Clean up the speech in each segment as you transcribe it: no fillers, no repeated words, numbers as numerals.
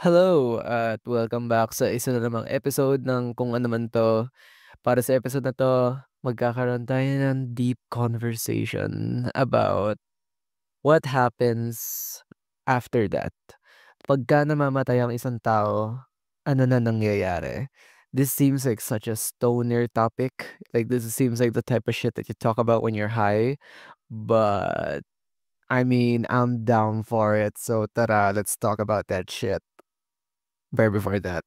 Hello at welcome back sa isa na namang episode ng Kung Ano Man 'To. Para sa episode na 'to, magkakaroon tayo ng deep conversation about what happens after that. Pagka namamatay ang isang tao, ano na nangyayari? This seems like such a stoner topic. Like, this seems like the type of shit that you talk about when you're high, but I mean, I'm down for it. So tara, let's talk about that shit. But before that,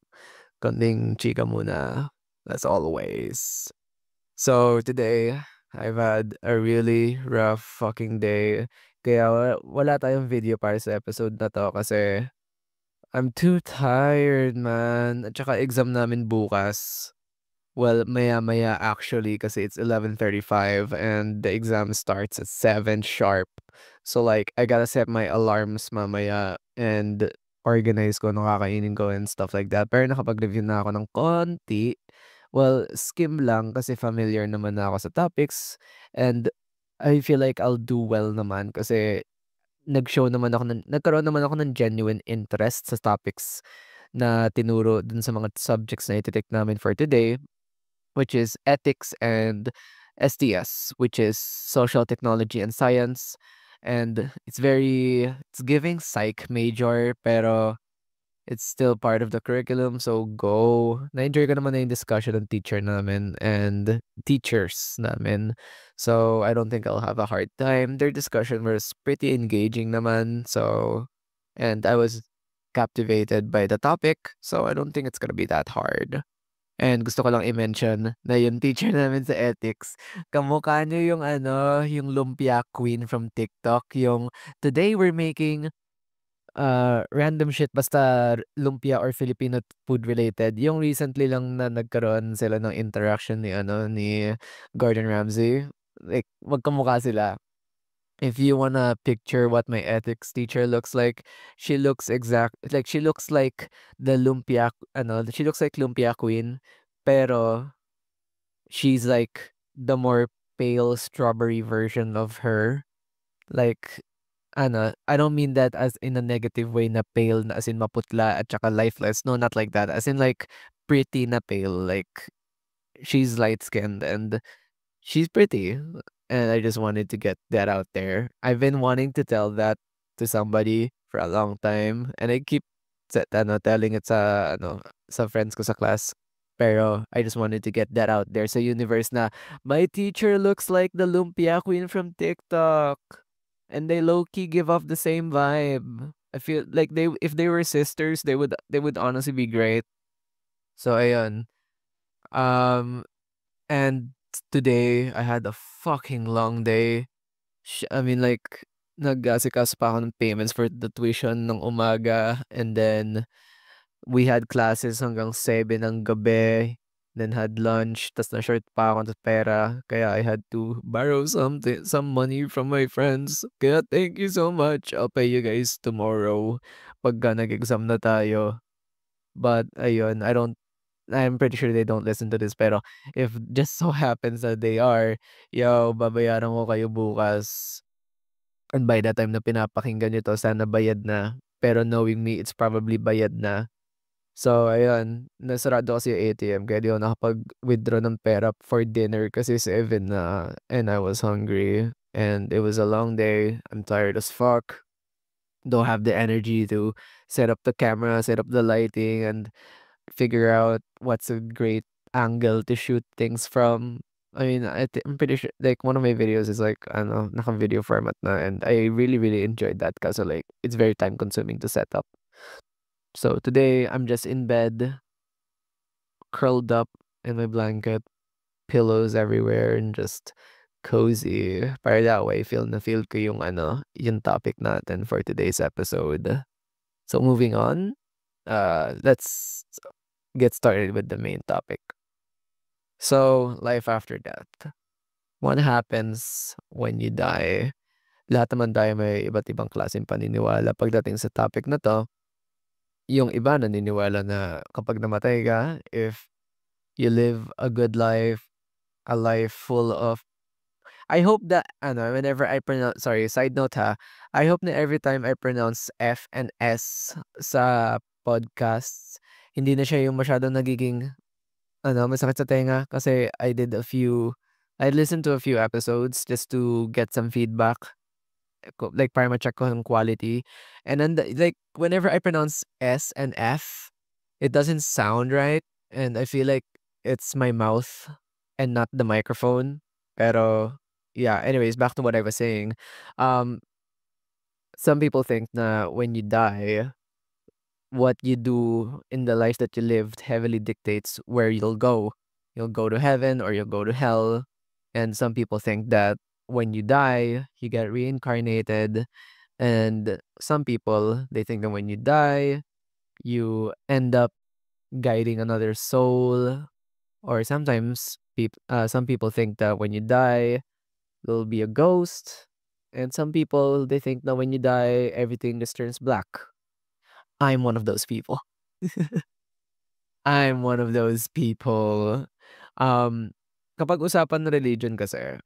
konting chika muna, as always. So today, I've had a really rough fucking day. Kaya wala tayong video para sa episode na 'to kasi I'm too tired, man. At saka exam namin bukas. Well, maya-maya actually kasi it's 11:35 and the exam starts at 7 sharp. So, like, I gotta set my alarms mamaya and organize ko ano kakainin ko and stuff like that. Pero nakapag-review na ako ng konti. Well, skim lang kasi familiar naman na ako sa topics and I feel like I'll do well naman kasi nagkaroon naman ako ng genuine interest sa topics na tinuro dun sa mga subjects na iti-take namin for today. Which is ethics and STS, which is social technology and science. And it's giving psych major, pero it's still part of the curriculum. So go. Na-enjoy ko naman na yung discussion ng teacher namin and teachers namin. So I don't think I'll have a hard time. Their discussion was pretty engaging naman. So, and I was captivated by the topic. So I don't think it's gonna be that hard. And gusto ko lang i-mention na yung teacher namin sa ethics, kamukha niya yung ano, yung lumpia queen from TikTok, yung, "Today we're making, random shit basta lumpia or Filipino food related." Yung recently lang na nagkaroon sila ng interaction ni ano, ni Gordon Ramsay, like magkamukha sila. If you wanna picture what my ethics teacher looks like, she looks like she looks like lumpia queen, pero she's like the more pale strawberry version of her. Like, I don't mean that as in a negative way na pale na as in maputla at saka lifeless. No, not like that. As in like pretty na pale. Like, she's light-skinned and she's pretty, and I just wanted to get that out there. I've been wanting to tell that to somebody for a long time, and I keep telling it sa friends ko sa class. Pero I just wanted to get that out there sa universe na my teacher looks like the lumpia queen from TikTok, and they low key give off the same vibe. I feel like if they were sisters, they would honestly be great. So ayun. Um And today, I had a fucking long day. I mean, like, nag-asikaso pa ako ng payments for the tuition ng umaga. And then, we had classes hanggang 7 ng gabi. Then had lunch. Tas na-short pa ako ng pera. Kaya I had to borrow some money from my friends. Kaya thank you so much. I'll pay you guys tomorrow pagka nag-exam na tayo. But ayun, I'm pretty sure they don't listen to this, pero if just so happens that they are, yo, babayaran ko kayo bukas. And by the time na pinapakinggan niyo 'to, sana bayad na. Pero knowing me, it's probably bayad na. So ayun, nasarado kasi yung ATM kaya di ako nakapag-withdraw ng pera for dinner kasi 7 na and I was hungry and it was a long day. I'm tired as fuck. Don't have the energy to set up the camera, set up the lighting, and figure out what's a great angle to shoot things from. I mean, I'm pretty sure like one of my videos is like naka-video format na, and I really really enjoyed that kasi like it's very time consuming to set up. So today I'm just in bed, curled up in my blanket, pillows everywhere, and just cozy. Para that way, feel ko yung topic natin for today's episode. So moving on, let's get started with the main topic. So, life after death. What happens when you die? Lahat naman tayo may iba't ibang klaseng paniniwala pagdating sa topic na 'to. Yung iba naniniwala na kapag namatay ka, if you live a good life, a life full of I hope that whenever I pronounce sorry, side note ha, I hope na every time I pronounce F and S sa podcasts, hindi na siya yung masyadong nagiging ano, masakit sa tenga kasi I listened to a few episodes just to get some feedback, like para ma-check ko yung quality. And then like whenever I pronounce S and F, it doesn't sound right, and I feel like it's my mouth and not the microphone. Pero yeah, anyways, back to what I was saying. Um, some people think na when you die, what you do in the life that you lived heavily dictates where you'll go. You'll go to heaven or you'll go to hell. And some people think that when you die, you get reincarnated. And some people, they think that when you die, you end up guiding another soul. Or sometimes some people think that when you die, you'll be a ghost. And some people, they think that when you die, everything just turns black. I'm one of those people. I'm one of those people. Um, kapag usapan ng religion kasi,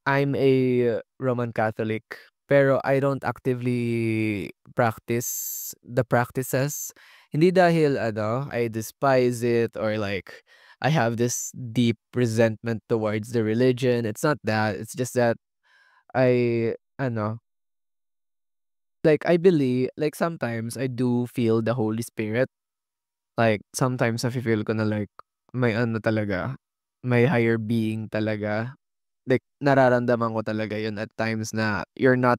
I'm a Roman Catholic, pero I don't actively practice the practices. Hindi dahil ano, I despise it or like I have this deep resentment towards the religion. It's not that. It's just that I ano, like I believe like sometimes I do feel the Holy Spirit. Like, sometimes nafi-feel ko na like, may ano talaga, may higher being talaga. Like, nararamdaman ko talaga yun at times na you're not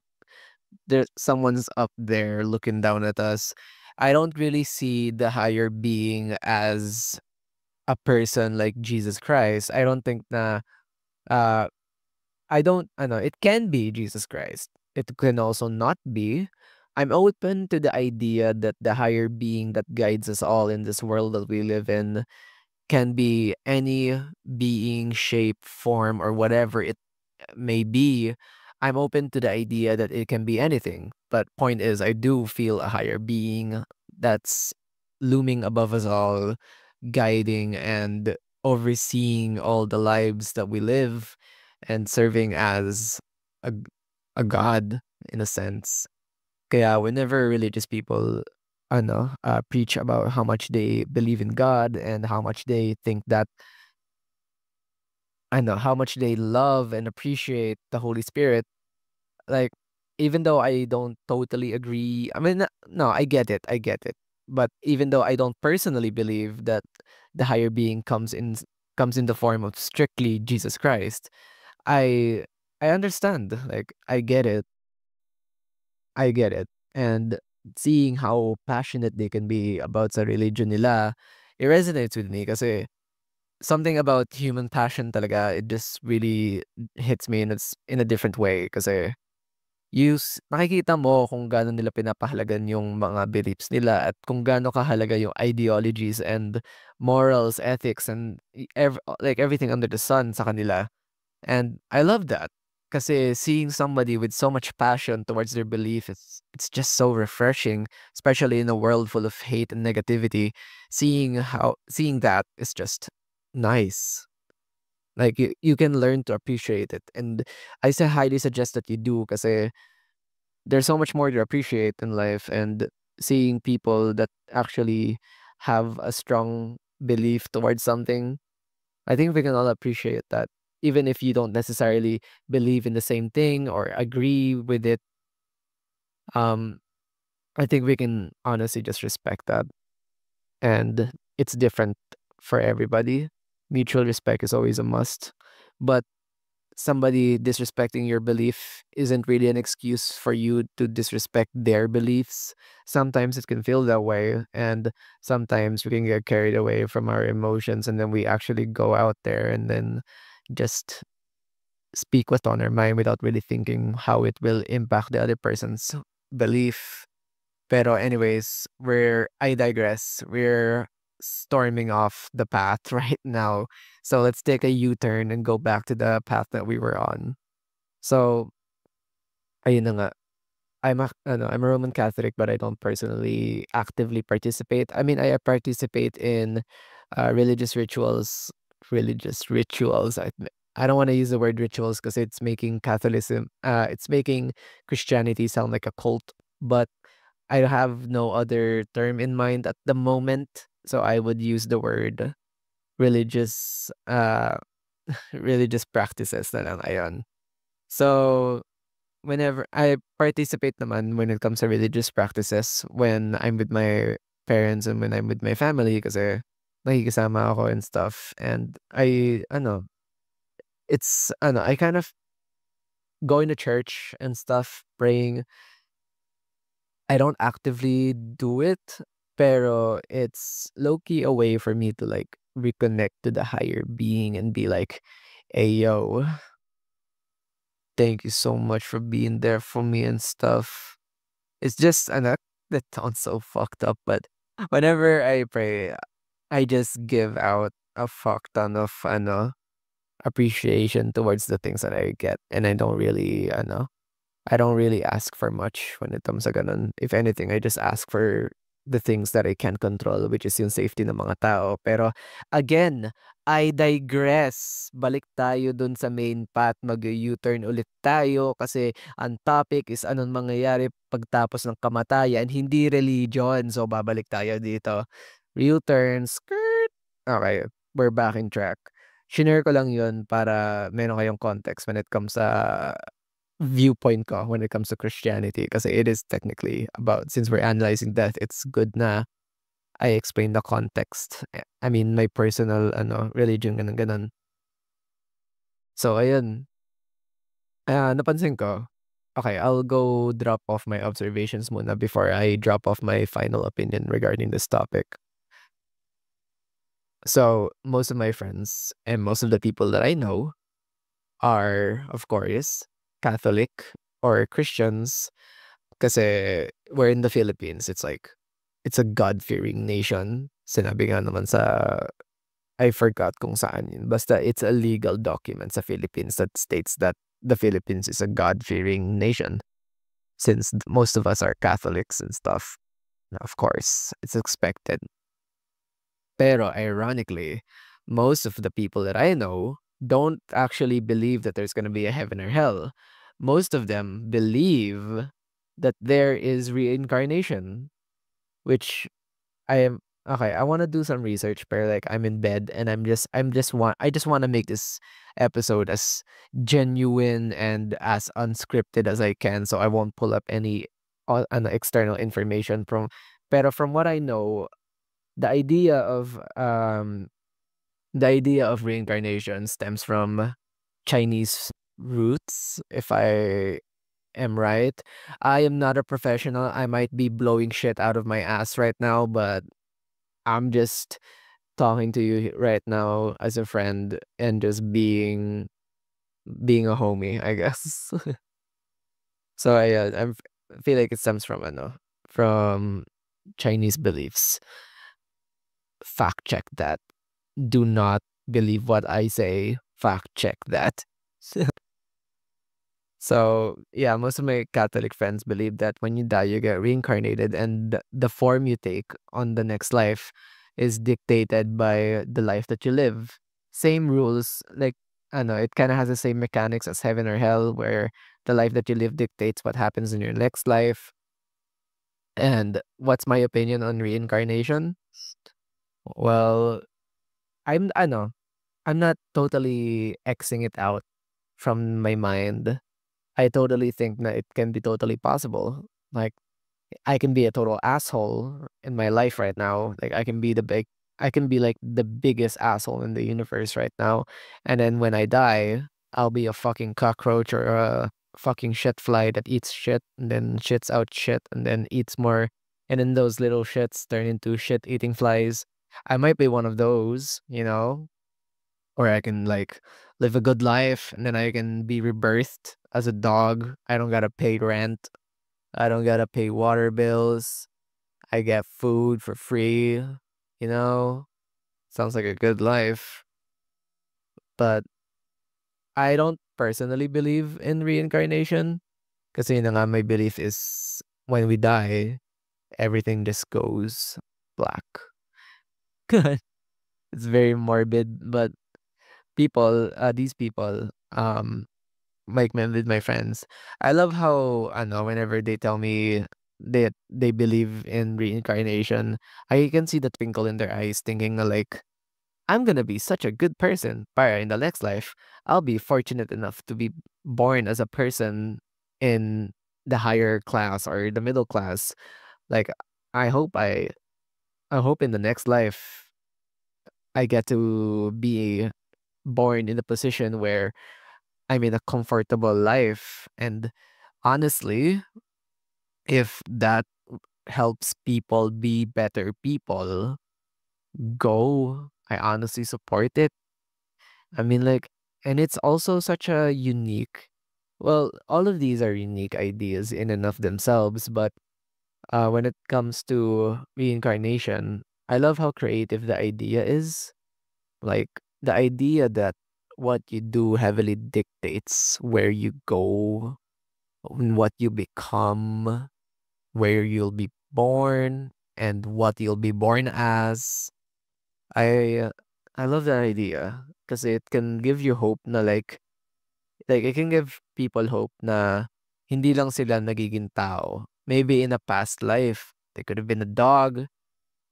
there, someone's up there looking down at us. I don't really see the higher being as a person like Jesus Christ. I don't think na, uh, I don't ano, it can be Jesus Christ. It can also not be. I'm open to the idea that the higher being that guides us all in this world that we live in can be any being, shape, form, or whatever it may be. I'm open to the idea that it can be anything. But point is, I do feel a higher being that's looming above us all, guiding and overseeing all the lives that we live and serving as a, a god in a sense. Kaya whenever religious people preach about how much they believe in God and how much they think that how much they love and appreciate the Holy Spirit, like even though I don't totally agree, I mean no, I get it. But even though I don't personally believe that the higher being comes in the form of strictly Jesus Christ, I I understand. Like I get it. And seeing how passionate they can be about sa religion nila, it resonates with me kasi something about human passion talaga, it just really hits me in a different way kasi nakikita mo kung gaano nila pinapahalagan yung mga beliefs nila at kung gaano kahalaga yung ideologies and morals, ethics, and like everything under the sun sa kanila. And I love that. Kasi seeing somebody with so much passion towards their belief, it's just so refreshing, especially in a world full of hate and negativity. Seeing that is just nice. Like you can learn to appreciate it. And highly suggest that you do kasi there's so much more to appreciate in life, and seeing people that actually have a strong belief towards something, I think we can all appreciate that. Even if you don't necessarily believe in the same thing or agree with it, um, I think we can honestly just respect that. And it's different for everybody. Mutual respect is always a must. But somebody disrespecting your belief isn't really an excuse for you to disrespect their beliefs. Sometimes it can feel that way, and sometimes we can get carried away from our emotions, and then we actually go out there and then just speak what's on our mind without really thinking how it will impact the other person's belief. Pero anyways, I digress. We're storming off the path right now. So let's take a U-turn and go back to the path that we were on. So, ayun na nga. I'm a Roman Catholic, but I don't personally actively participate. I mean, I participate in religious rituals. I don't want to use the word rituals because it's making Christianity sound like a cult. But I have no other term in mind at the moment, so I would use the word religious, religious practices na lang, ayun. So, whenever I participate naman when it comes to religious practices when I'm with my parents and when I'm with my family kasi nakikisama ako and stuff, and I kind of going to church and stuff, praying. I don't actively do it, pero it's low-key a way for me to, like, reconnect to the higher being and be like, "Hey, yo, thank you so much for being there for me and stuff." It's just that sounds so fucked up, but whenever I pray, I just give out a fuck ton of appreciation towards the things that I get, and I don't really ask for much when it comes sa gano'n. If anything, I just ask for the things that I can control, which is yung safety ng mga tao. Pero again, I digress. Balik tayo dun sa main path. Mag-U-turn ulit tayo kasi ang topic is anong mangyayari pagtapos ng kamatayan, hindi religion. So babalik tayo dito. U-turn, skirt. Okay, we're back in track. Shinare ko lang yun para meron kayong context when it comes sa viewpoint ko when it comes to Christianity kasi it is technically about since we're analyzing death, it's good na I explain the context. I mean, my personal religion ganun ganun. So ayun, napansin ko. Okay, I'll go drop off my observations muna before I drop off my final opinion regarding this topic. So most of my friends and most of the people that I know are, of course, Catholic or Christians. Kasi we're in the Philippines, it's like, it's a God-fearing nation. Sinabi nga naman sa, I forgot kung saan yun. Basta it's a legal document sa Philippines that states that the Philippines is a God-fearing nation. Since most of us are Catholics and stuff, of course, it's expected. Pero ironically, most of the people that I know don't actually believe that there's gonna be a heaven or hell. Most of them believe that there is reincarnation, which I am okay. I want to do some research, but like I'm in bed and I just want to make this episode as genuine and as unscripted as I can, so I won't pull up any external information from. Pero from what I know, the idea of um the idea of reincarnation stems from Chinese roots, if I am right. I am not a professional. I might be blowing shit out of my ass right now, but I'm just talking to you right now as a friend and just being a homie, I guess. So I feel like it stems from from Chinese beliefs. Fact check that. Do not believe what I say. Fact check that. So, yeah, most of my Catholic friends believe that when you die, you get reincarnated, and the form you take on the next life is dictated by the life that you live. Same rules, like, I know, it kind of has the same mechanics as heaven or hell, where the life that you live dictates what happens in your next life. And what's my opinion on reincarnation? Well, I know, I'm not totally Xing it out from my mind. I totally think that it can be totally possible. Like, I can be a total asshole in my life right now. Like, I can be like the biggest asshole in the universe right now. And then when I die, I'll be a fucking cockroach or a fucking shit fly that eats shit and then shits out shit and then eats more. And then those little shits turn into shit eating flies. I might be one of those, or I can like live a good life and then I can be rebirthed as a dog. I don't gotta pay rent. I don't gotta pay water bills. I get food for free. You know, sounds like a good life. But I don't personally believe in reincarnation. Kasi yun na nga, my belief is when we die, everything just goes black. It's very morbid, but these people, like with my friends. I love how I know whenever they tell me they believe in reincarnation, I can see the twinkle in their eyes thinking na like, I'm gonna be such a good person. Para in the next life, I'll be fortunate enough to be born as a person in the higher class or the middle class. Like I hope I I hope in the next life I get to be born in a position where I'm in a comfortable life. And honestly, if that helps people be better people, go. I honestly support it. I mean, like, and it's also such a unique, well, all of these are unique ideas in and of themselves, but when it comes to reincarnation, I love how creative the idea is. Like, the idea that what you do heavily dictates where you go, what you become, where you'll be born, and what you'll be born as. I I love that idea because it can give you hope na like it can give people hope na hindi lang sila nagiging tao. Maybe in a past life, they could have been a dog,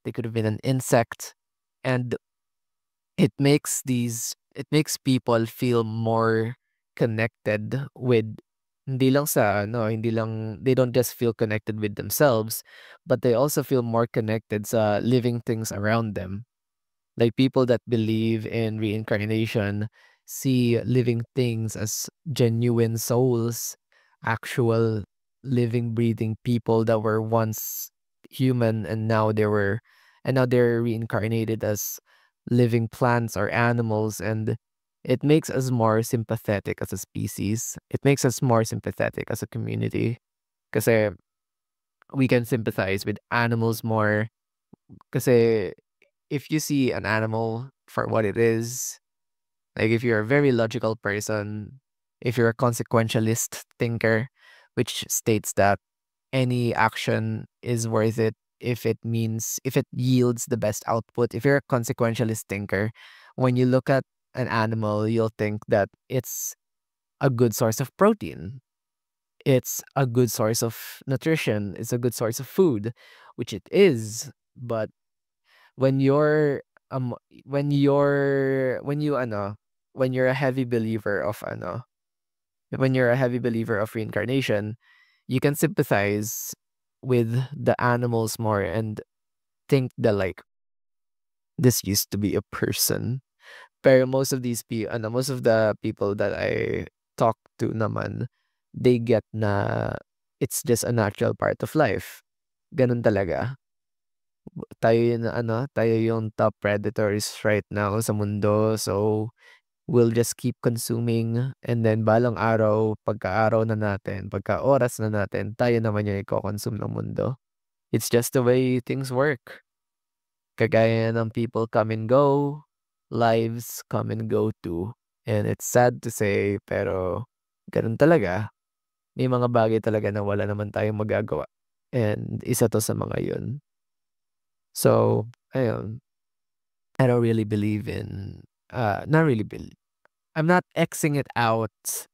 they could have been an insect, and it makes people feel more connected with hindi lang sa ano, hindi lang they don't just feel connected with themselves, but they also feel more connected sa living things around them. Like people that believe in reincarnation see living things as genuine souls, actual living, breathing people that were once human and now they're reincarnated as living plants or animals. And it makes us more sympathetic as a species. It makes us more sympathetic as a community. Because we can sympathize with animals more. Because if you see an animal for what it is, like if you're a very logical person, if you're a consequentialist thinker, which states that any action is worth it if it yields the best output. If you're a consequentialist thinker, when you look at an animal, you'll think that it's a good source of protein. It's a good source of nutrition. It's a good source of food, which it is. But when you're um when you when you're a heavy believer of when you're a heavy believer of reincarnation, you can sympathize with the animals more and think that like this used to be a person. Pero most of the people that I talk to naman, they get na it's just a natural part of life. Ganun talaga. Tayo yung tayo yung top predators right now sa mundo. So, we'll just keep consuming and then balang araw, pagka-araw na natin, pagka-oras na natin, tayo naman yung iko-consume ng mundo. It's just the way things work. Kagaya ng people come and go, lives come and go too. And it's sad to say, pero ganun talaga. May mga bagay talaga na wala naman tayong magagawa. And isa to sa mga yun. So, ayun. I don't really believe in, not really believe. I'm not Xing it out,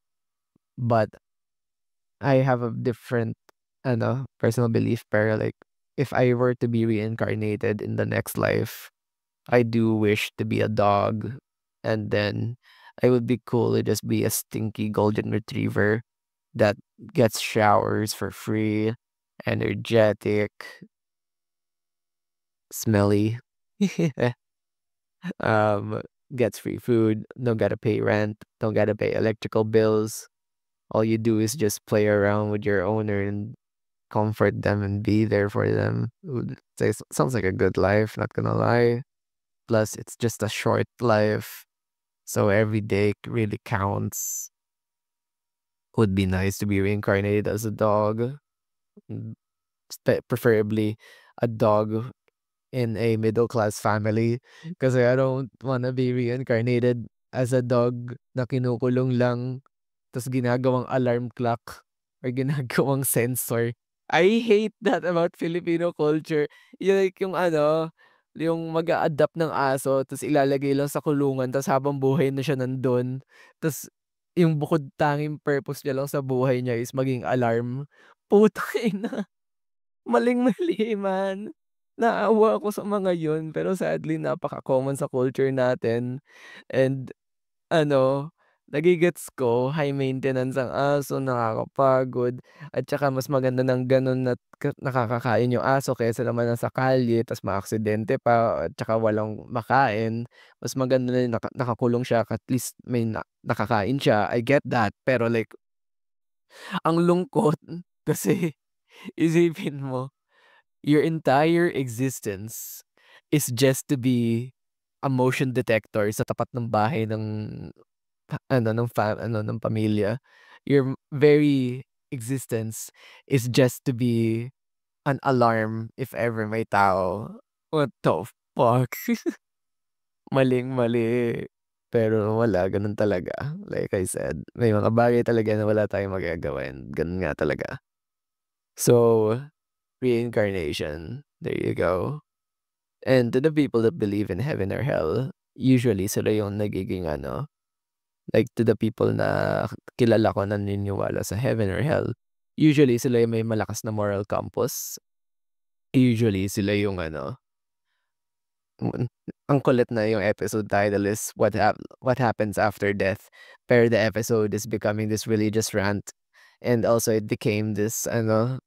but I have a different, personal belief. Pero like, if I were to be reincarnated in the next life, I do wish to be a dog, and then I would be cool to just be a stinky golden retriever that gets showers for free, energetic, smelly, um, gets free food, don't gotta pay rent, don't gotta pay electrical bills. All you do is just play around with your owner and comfort them and be there for them. Sounds like a good life, not gonna lie. Plus, it's just a short life, so every day really counts. Would be nice to be reincarnated as a dog, mm, preferably a dog in a middle class family. Kasi I don't wanna be reincarnated as a dog na kinukulong lang tas ginagawang alarm clock or ginagawang sensor. I hate that about Filipino culture. Like yung mag-a-adapt ng aso tas ilalagay lang sa kulungan tas habang buhay na siya nandun. Tas yung bukod tanging purpose niya lang sa buhay niya is maging alarm. Putang ina. Maling-mali man. Naawa ako sa mga yun, pero sadly napaka-common sa culture natin and ano, nage-gets ko high maintenance ang aso, nakakapagod at saka mas maganda ng gano'n at nakakakain yung aso kaysa naman nasa kalye ta's maaksidente pa at saka walang makain. Mas maganda na yung nakakulong siya at least may nakakain siya, I get that. Pero like, ang lungkot kasi isipin mo, your entire existence is just to be a motion detector sa tapat ng bahay ng ano ng pamilya. Your very existence is just to be an alarm if ever may tao. What the fuck? Maling-mali. Pero wala, ganun talaga. Like I said, may mga bagay talaga na wala tayong magagawa and ganun nga talaga. So, reincarnation, there you go. And to the people that believe in heaven or hell, usually sila yung nagiging ano, like to the people na kilala ko na naniniwala sa heaven or hell, usually sila yung may malakas na moral compass. Usually sila yung ano, mm, ang kulit na yung episode title is what happens after death. Pero the episode is becoming this religious rant. And also it became this ano,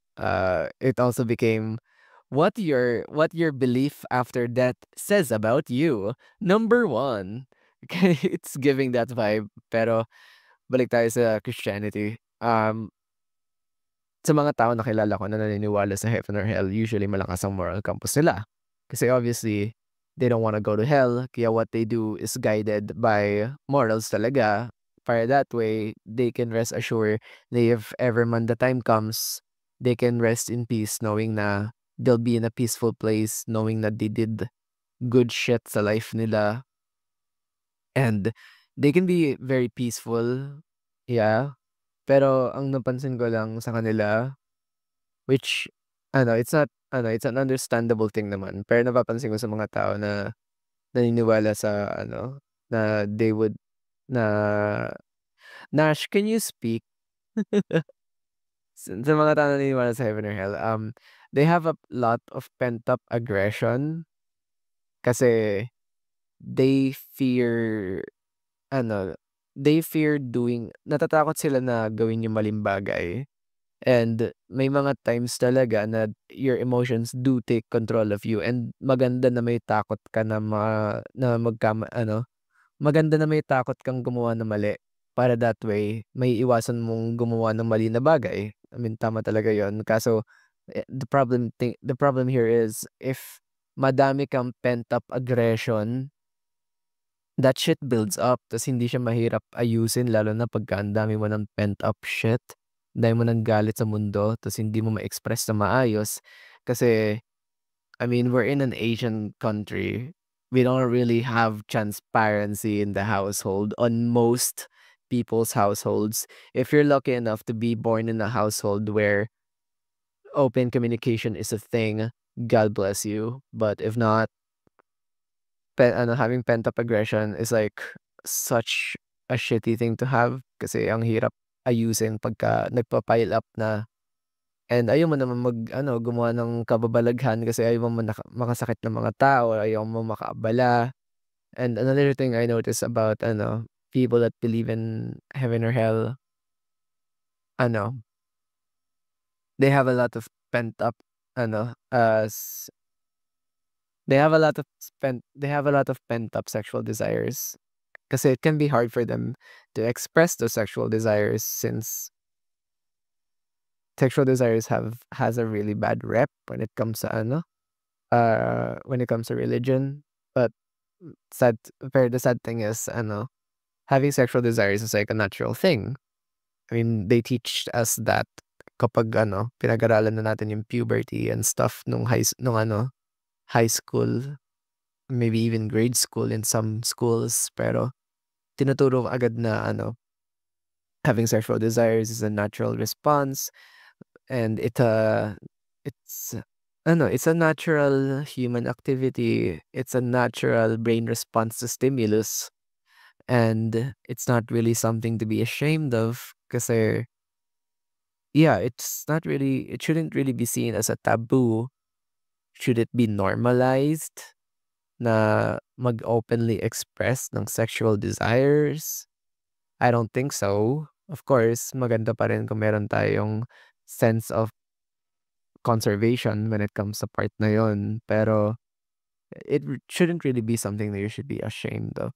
it also became what your belief after death says about you. Number one. Okay, it's giving that vibe. Pero balik tayo sa Christianity. Sa mga tao na kilala ko na naniniwala sa heaven or hell, usually malakas ang moral compass nila. Kasi obviously, they don't wanna go to hell, kaya what they do is guided by morals talaga. Para that way, they can rest assured na if ever man the time comes, they can rest in peace knowing na they'll be in a peaceful place, knowing that they did good shit sa life nila. And they can be very peaceful, yeah. Pero ang napansin ko lang sa kanila, which ano, it's an understandable thing naman. Pero napapansin ko sa mga tao na naniniwala sa ano, na they would na Nash, can you speak? Sa mga tao na naniniwala sa heaven or hell, they have a lot of pent-up aggression kasi they fear ano, they fear natatakot sila na gawin yung maling bagay. And may mga times talaga na your emotions do take control of you and maganda na may takot ka na na maganda na may takot kang gumawa ng mali para that way may iwasan mong gumawa ng mali na bagay. I mean, tama talaga 'yon. Kaso the problem here is if madami kang pent-up aggression, that shit builds up ta's hindi siya mahirap ayusin lalo na pagka ang dami mo ng pent up shit, ang dami mo ng galit sa mundo ta's hindi mo ma-express na maayos. Kasi, I mean, we're in an Asian country. We don't really have transparency in the household on most people's households. If you're lucky enough to be born in a household where open communication is a thing, God bless you. But if not, having pent-up aggression is like such a shitty thing to have kasi ang hirap ayusin pagka nagpa-pile up na and ayaw mo naman gumawa ng kababalaghan kasi ayaw mo makasakit ng mga tao, ayaw mo makaabala. And another thing I noticed about people that believe in heaven or hell, ano, they have a lot of pent up ano, they have a lot of pent up sexual desires. Kasi it can be hard for them to express those sexual desires since sexual desires has a really bad rep when it comes to when it comes to religion. But sad the sad thing is having sexual desires is like a natural thing. I mean, they teach us that kapag pinag-aralan na natin yung puberty and stuff nung high school, maybe even grade school in some schools, pero tinuturo agad na having sexual desires is a natural response and it's it's a natural human activity. It's a natural brain response to stimulus and it's not really something to be ashamed of kasi yeah, it shouldn't really be seen as a taboo. Should it be normalized na mag-openly express ng sexual desires? I don't think so. Of course, maganda pa rin kung meron tayong sense of conservation when it comes sa part na yun. Pero shouldn't really be something that you should be ashamed of.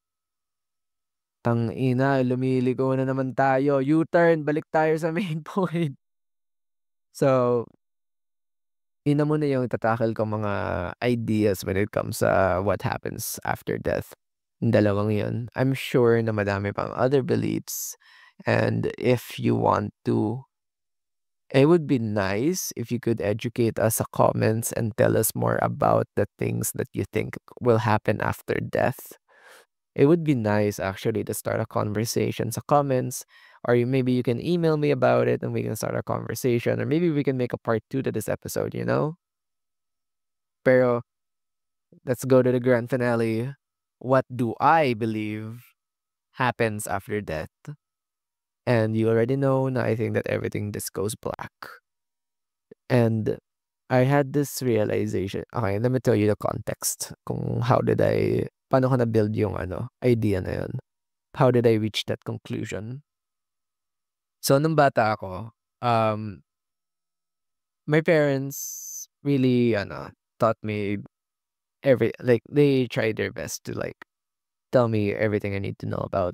Tangina, lumiligaw na naman tayo. U-turn, balik tayo sa main point. So, yun na muna yung tatakal ko mga ideas when it comes sa what happens after death. Yung dalawang yun. I'm sure na madami pang other beliefs. And if you want to, it would be nice if you could educate us sa comments and tell us more about the things that you think will happen after death. It would be nice actually to start a conversation sa comments, or maybe you can email me about it and we can start a conversation, or maybe we can make a part 2 to this episode, you know? Pero let's go to the grand finale. What do I believe happens after death? And you already know na I think that everything just goes black. And I had this realization. Okay, let me tell you the context kung paano ko na-build yung idea na yun. How did I reach that conclusion? So, nung bata ako, my parents really, taught me they tried their best to tell me everything I need to know about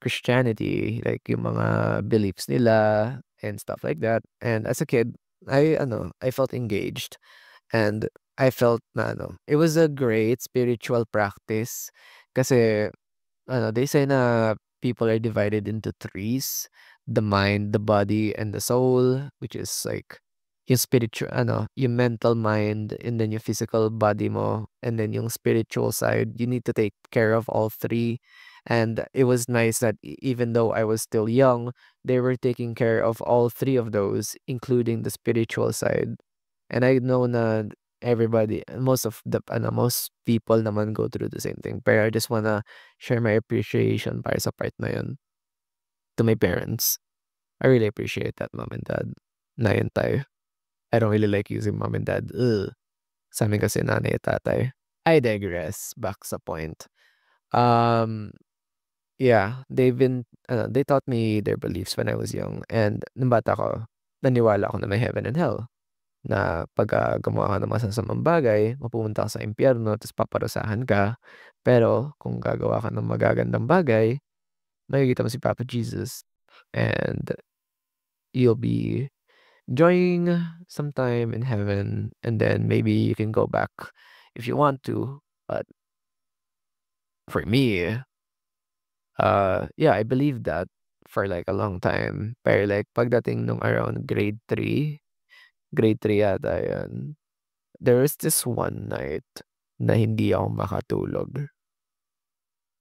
Christianity, like yung mga beliefs nila and stuff like that. And as a kid, I felt engaged and I felt na it was a great spiritual practice kasi they say na people are divided into threes: the mind, the body, and the soul, which is like yung spiritual, yung mental mind, and then yung physical body mo, and then yung spiritual side. You need to take care of all three. And it was nice that even though I was still young, they were taking care of all three of those, including the spiritual side. And I know na most people naman go through the same thing. But I just wanna share my appreciation para sa part na yun to my parents. I really appreciate that, mom and dad. Na yun tayo. I don't really like using mom and dad. Ugh. Sa amin kasi nanay at tatay. I digress. Back sa point. Um, yeah, they taught me their beliefs when I was young. And nung bata ko, naniwala ako na may heaven and hell. Na pagka gumawa ka ng masasamang bagay, mapupunta ka sa impyerno, tapos paparusahan ka. Pero kung gagawa ka ng magagandang bagay, makikita mo si Papa Jesus. And you'll be enjoying some time in heaven. And then maybe you can go back if you want to. But for me, yeah, I believed that for like a long time. Pero like pagdating nung around grade 3 yata yun, there was this one night na hindi ako makatulog.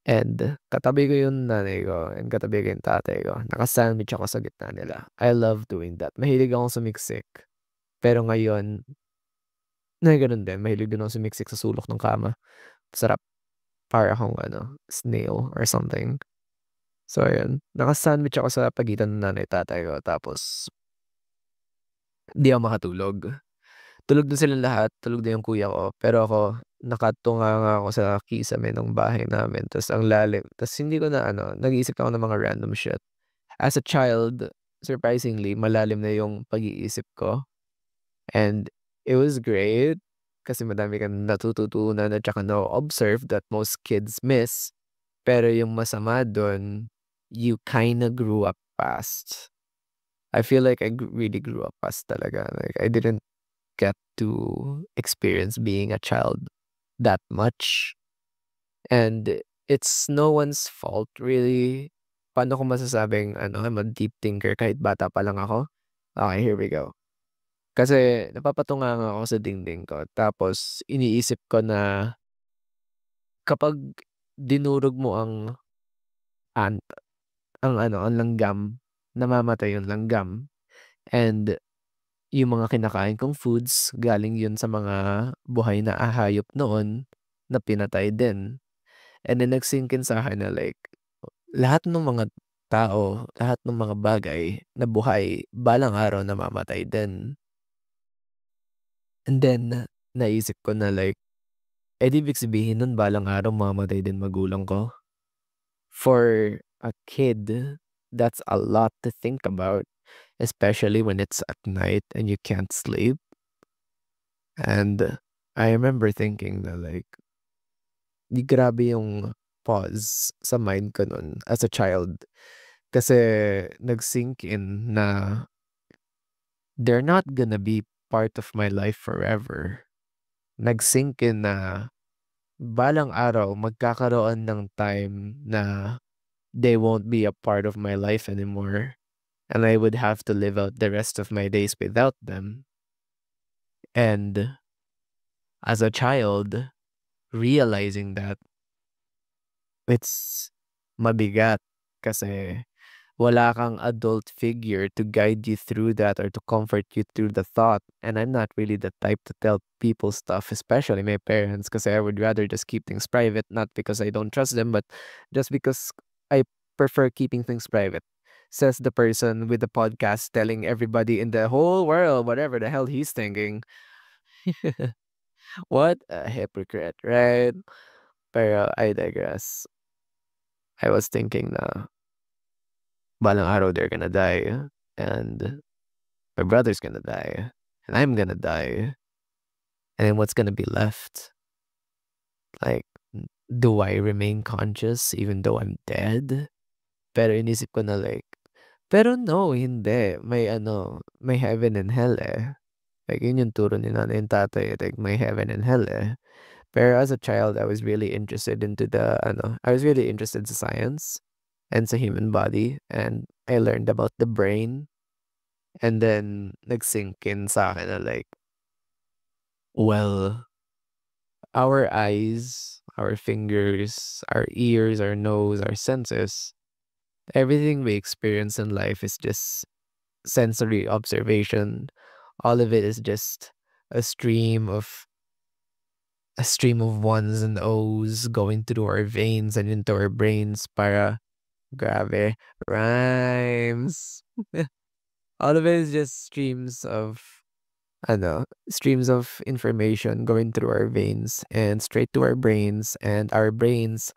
And katabi ko yung nanay ko and katabi ko yung tatay ko. Naka-sandwich ako sa gitna nila. I love doing that. Mahilig akong sumiksik. Pero ngayon, ganun din. Mahilig din akong sumiksik sa sulok ng kama. Sarap. Para akong snail or something. So, ayun. Naka-sandwich ako sa pagitan ng nanay tatay ko. Tapos, di ako makatulog. Tulog na silang lahat, tulog na yung kuya ko, pero ako nakatunganga ako sa kisame ng bahay namin, tas ang lalim, tas hindi ko na nag-iisip ako ng mga random shit. As a child, surprisingly, malalim na yung pag-iisip ko, and it was great kasi madami kang natututunan at saka na-observe that most kids miss, pero yung masama dun, you kinda grew up past. I feel like I really grew up past talaga. Like, I didn't get to experience being a child that much. And it's no one's fault really. Paano ko masasabing I'm a deep thinker kahit bata pa lang ako? Okay, here we go. Kasi napapatunganga ako sa dingding ko. Tapos iniisip ko na kapag dinurog mo ang ant, ang langgam, namamatay yung langgam. And yung mga kinakain kong foods, galing yun sa mga buhay na hayop noon na pinatay din. And then nag-sink in sa akin na like, lahat ng mga tao, lahat ng mga bagay na buhay, balang araw namamatay din. And then, naisip ko na like, di ibig sabihin nun balang araw mamamatay din magulang ko? For a kid, that's a lot to think about, especially when it's at night and you can't sleep. And I remember thinking na like, di grabe yung pause sa mind ko nun as a child. Kasi nag-sink in na they're not gonna be part of my life forever. Nag-sink in na balang araw magkakaroon ng time na they won't be a part of my life anymore. And I would have to live out the rest of my days without them. And as a child, realizing that it's mabigat kasi wala kang adult figure to guide you through that or to comfort you through the thought. And I'm not really the type to tell people stuff, especially my parents, because I would rather just keep things private, not because I don't trust them, but just because I prefer keeping things private. Says the person with the podcast telling everybody in the whole world whatever the hell he's thinking. What a hypocrite, right? Pero I digress. I was thinking na balang araw they're gonna die and my brother's gonna die and I'm gonna die. And then what's gonna be left? Like, do I remain conscious even though I'm dead? Pero inisip ko na like, pero no, hindi. May heaven and hell eh. Like, yun yung turo ni nanay and tatay, like, may heaven and hell eh. Pero as a child, I was really interested I was really interested in science and sa human body. And I learned about the brain. And then, nag-sink in sa akin na like, well, our eyes, our fingers, our ears, our nose, our senses, everything we experience in life is just sensory observation. All of it is just a stream of a stream of ones and O's going through our veins and into our brains para grabe rhymes. All of it is just streams of information going through our veins and straight to our brains, and our brains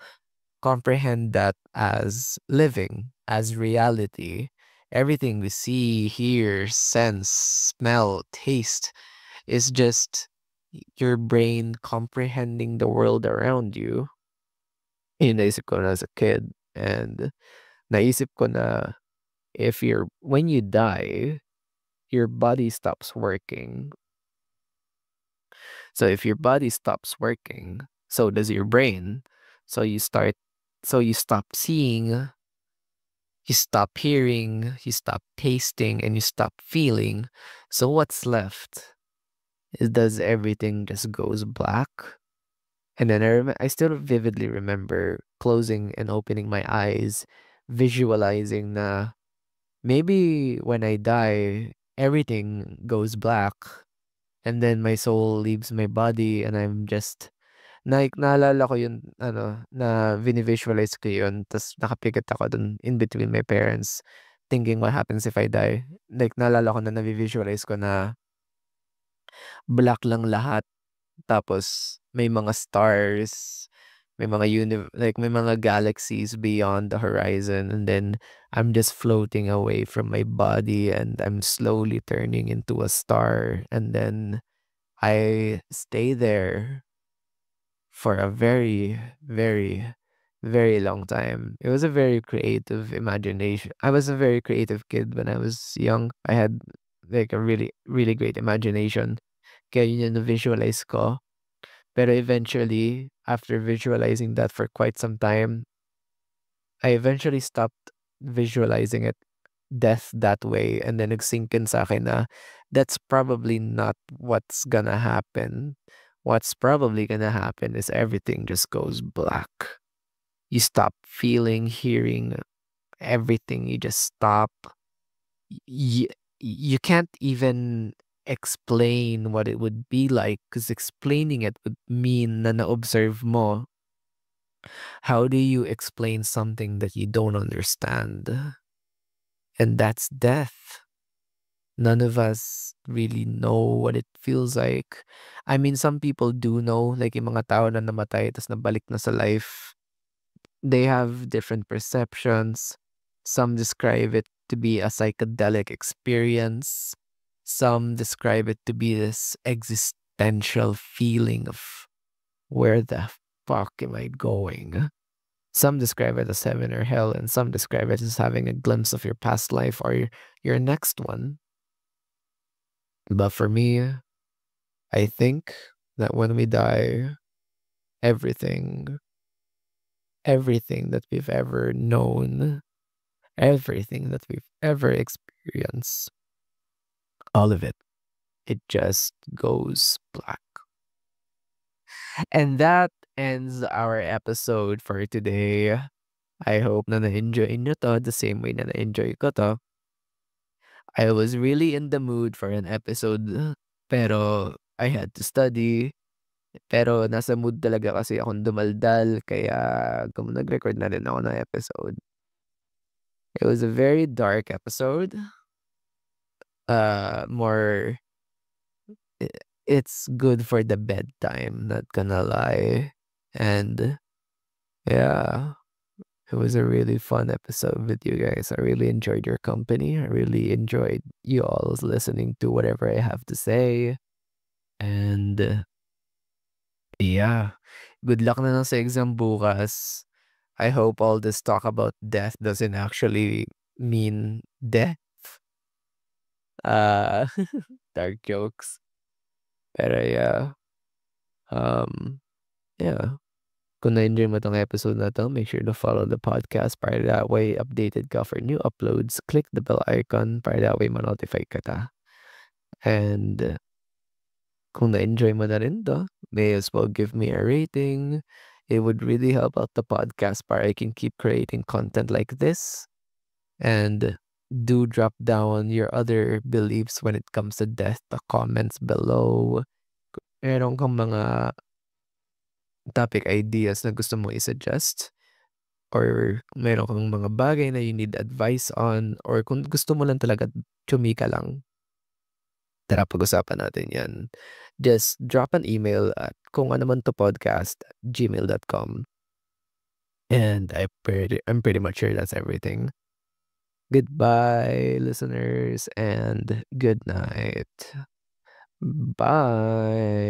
comprehend that as living, as reality. Everything we see, hear, sense, smell, taste is just your brain comprehending the world around you. Yun naisip ko na as a kid. And naisip ko na when you die, your body stops working. So if your body stops working, so does your brain. So you stop seeing, you stop hearing, you stop tasting, and you stop feeling. So what's left? Does everything just goes black? And then I still vividly remember closing and opening my eyes, visualizing na maybe when I die, everything goes black. And then my soul leaves my body and I'm just naalala ko yun na vini-visualize ko yun ta's nakapigat ako dun in between my parents thinking what happens if I die. Like naalala ko na navi-visualize ko na black lang lahat tapos may mga stars, may mga may mga galaxies beyond the horizon, and then I'm just floating away from my body and I'm slowly turning into a star, and then I stay there for a very, very, very long time. It was a very creative imagination. I was a very creative kid when I was young. I had like a really, really great imagination. Kaya yun yung na-visualize ko. Pero eventually, after visualizing that for quite some time, I eventually stopped visualizing death that way, and then nagsink in sa akin na that's probably not what's gonna happen. What's probably gonna happen is everything just goes black. You stop feeling, hearing, everything. You just stop. You, you can't even explain what it would be like because explaining it would mean na na-observe mo How do you explain something that you don't understand? And that's death. None of us really know what it feels like. I mean, some people do know, like yung mga tao na namatay tas nabalik na sa life. They have different perceptions. Some describe it to be a psychedelic experience. Some describe it to be this existential feeling of where the fuck am I going? Some describe it as heaven or hell, and some describe it as having a glimpse of your past life or your next one. But for me, I think that when we die, everything, everything that we've ever known, everything that we've ever experienced, all of it, it just goes black. And that ends our episode for today. I hope na na-enjoy nyo to the same way na na-enjoy ko to. I was really in the mood for an episode, pero I had to study. Pero nasa mood talaga kasi akong dumaldal kaya nag-record na rin ako ng episode. It was a very dark episode. More i- it's good for the bedtime, not gonna lie. And yeah, it was a really fun episode with you guys. I really enjoyed your company. I really enjoyed you all listening to whatever I have to say. And yeah, good luck na lang sa exam bukas. I hope all this talk about death doesn't actually mean death. Uh, dark jokes. Pero yeah, um, yeah. Kung na-enjoy mo tong episode na to, make sure to follow the podcast para that way updated ka for new uploads. Click the bell icon para that way ma-notify ka ta. And kung na-enjoy mo na rin to, may as well give me a rating. It would really help out the podcast para I can keep creating content like this. And do drop down your other beliefs when it comes to death, the comments below. Meron kang mga topic ideas na gusto mo i-suggest, or meron kang mga bagay na you need advice on, or kung gusto mo lang talaga chumika lang, tara pag-usapan natin yan. Just drop an email at kung ano man to podcast@gmail.com. And I'm pretty much sure that's everything. Goodbye, listeners, and good night. Bye.